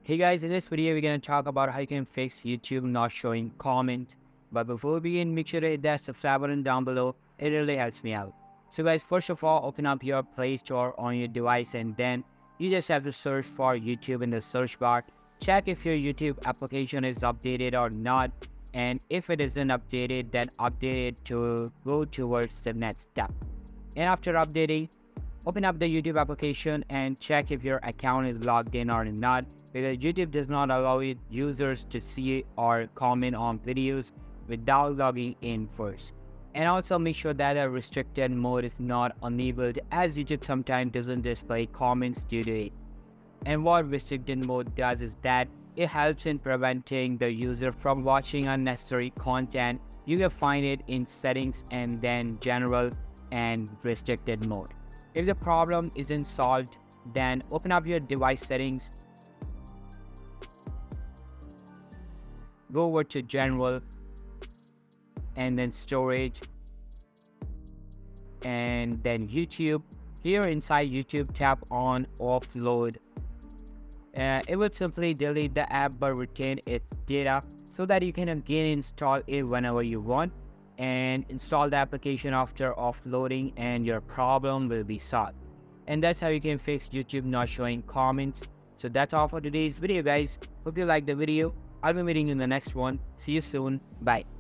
Hey guys, in this video we're going to talk about how you can fix YouTube not showing comments. But before we begin, make sure to hit that subscribe button down below. It really helps me out. So guys, first of all, open up your Play Store on your device and then you just have to search for YouTube in the search bar. Check if your YouTube application is updated or not. And if it isn't updated, then update it to go towards the next step. And after updating, open up the YouTube application and check if your account is logged in or not, because YouTube does not allow users to see or comment on videos without logging in first. And also make sure that a restricted mode is not enabled, as YouTube sometimes doesn't display comments due to it. And what restricted mode does is that it helps in preventing the user from watching unnecessary content. You can find it in settings and then general and restricted mode. If the problem isn't solved, then open up your device settings, go over to general and then storage and then YouTube. Here inside YouTube, tap on offload. It will simply delete the app but retain its data so that you can again install it whenever you want and install the application after offloading, and your problem will be solved. And that's how you can fix YouTube not showing comments. So that's all for today's video guys. Hope you liked the video. I'll be meeting you in the next one. See you soon. Bye.